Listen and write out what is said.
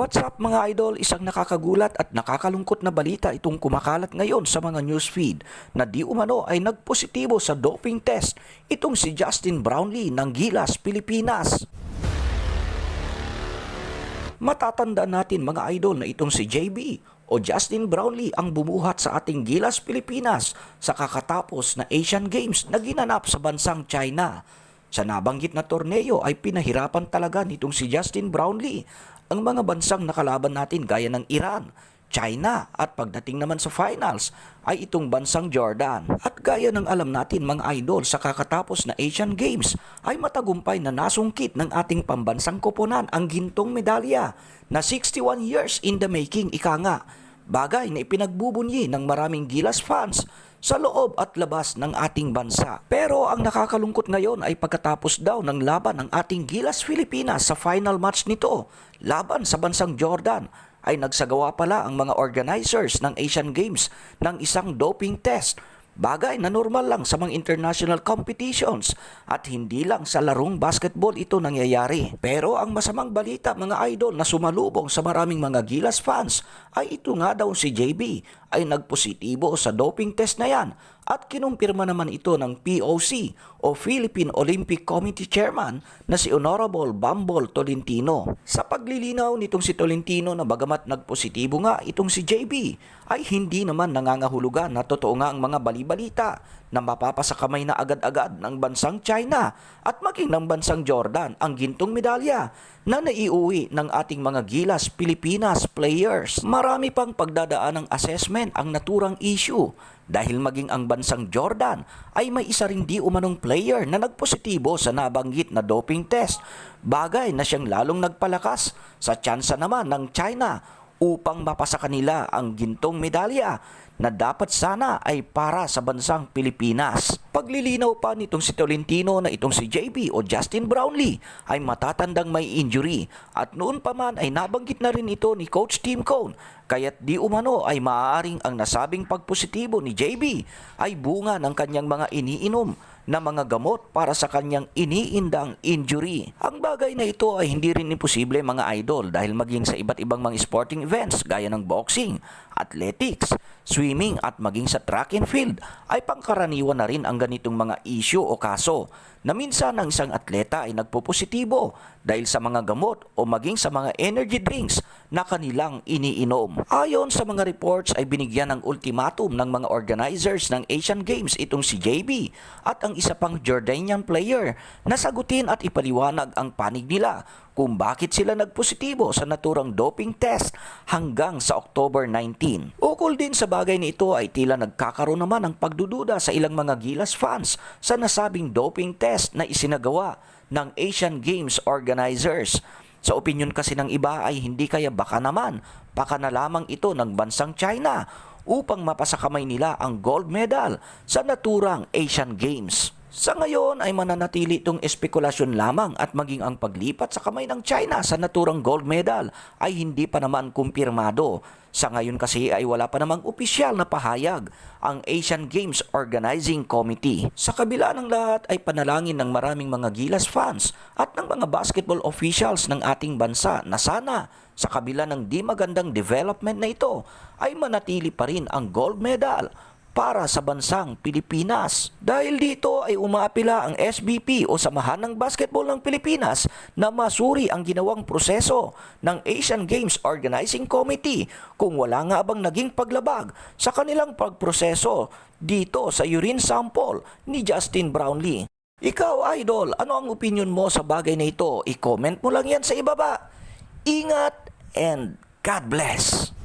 What's up mga idol? Isang nakakagulat at nakakalungkot na balita itong kumakalat ngayon sa mga newsfeed na di umano ay nagpositibo sa doping test itong si Justin Brownlee ng Gilas, Pilipinas. Matatandaan natin mga idol na itong si JB o Justin Brownlee ang bumuhat sa ating Gilas, Pilipinas sa kakatapos na Asian Games na ginanap sa bansang China. Sa nabanggit na torneo ay pinahirapan talaga nitong si Justin Brownlee ang mga bansang nakalaban natin gaya ng Iran, China at pagdating naman sa finals ay itong bansang Jordan. At gaya ng alam natin mga idol sa kakatapos na Asian Games ay matagumpay na nasungkit ng ating pambansang koponan ang gintong medalya na 61 years in the making ika nga. Bagay na ipinagbubunyi ng maraming Gilas fans sa loob at labas ng ating bansa. Pero ang nakakalungkot ngayon ay pagkatapos daw ng laban ng ating Gilas Pilipinas sa final match nito, laban sa bansang Jordan, ay nagsagawa pala ang mga organizers ng Asian Games ng isang doping test. Bagay na normal lang sa mga international competitions at hindi lang sa larong basketball ito nangyayari. Pero ang masamang balita mga idol na sumalubong sa maraming mga Gilas fans ay ito nga daw si JB ay nagpositibo sa doping test na yan at kinumpirma naman ito ng POC o Philippine Olympic Committee Chairman na si Honorable Bambol Tolentino. Sa paglilinaw nitong si Tolentino na bagamat nagpositibo nga itong si JB ay hindi naman nangangahulugan na totoo nga ang mga balibalita na mapapasa kamay na agad-agad ng bansang China at maging ng bansang Jordan ang gintong medalya na naiuwi ng ating mga Gilas Pilipinas players. Marami pang pagdadaan ng assessment ang naturang issue dahil maging ang bansang Jordan ay may isa ring di umanong player na nagpositibo sa nabanggit na doping test. Bagay na siyang lalong nagpalakas sa tsansa naman ng China upang mapasa kanila ang gintong medalya na dapat sana ay para sa bansang Pilipinas. Paglilinaw pa nitong si Tolentino na itong si JB o Justin Brownlee ay matatandang may injury at noon pa man ay nabanggit na rin ito ni Coach Tim Cone kaya't di umano ay maaaring ang nasabing pagpositibo ni JB ay bunga ng kanyang mga iniinom na mga gamot para sa kanyang iniindang injury. Ang bagay na ito ay hindi rin imposible mga idol dahil maging sa iba't ibang mga sporting events gaya ng boxing, athletics, swimming at maging sa track and field ay pangkaraniwan na rin ang ganitong mga issue o kaso na minsan ang isang atleta ay nagpopositibo dahil sa mga gamot o maging sa mga energy drinks na kanilang iniinom. Ayon sa mga reports ay binigyan ng ultimatum ng mga organizers ng Asian Games itong si JB at ang isa pang Jordanian player na sagutin at ipaliwanag ang panig nila kung bakit sila nagpositibo sa naturang doping test hanggang sa October 19. Ukol din sa bagay na ito ay tila nagkakaroon naman ng pagdududa sa ilang mga Gilas fans sa nasabing doping test na isinagawa ng Asian Games organizers. Sa opinyon kasi ng iba ay hindi kaya baka naman na lamang ito ng bansang China upang mapasa kamay nila ang gold medal sa naturang Asian Games. Sa ngayon ay mananatili itong espekulasyon lamang at maging ang paglipat sa kamay ng China sa naturang gold medal ay hindi pa naman kumpirmado. Sa ngayon kasi ay wala pa namang opisyal na pahayag ang Asian Games Organizing Committee. Sa kabila ng lahat ay panalangin ng maraming mga Gilas fans at ng mga basketball officials ng ating bansa na sana sa kabila ng di magandang development na ito ay manatili pa rin ang gold medal para sa bansang Pilipinas. Dahil dito ay umaapila ang SBP o Samahan ng Basketball ng Pilipinas na masuri ang ginawang proseso ng Asian Games Organizing Committee kung wala nga bang naging paglabag sa kanilang pagproseso dito sa urine sample ni Justin Brownlee. Ikaw idol, ano ang opinion mo sa bagay na ito? I-comment mo lang yan sa ibaba. Ingat and God bless!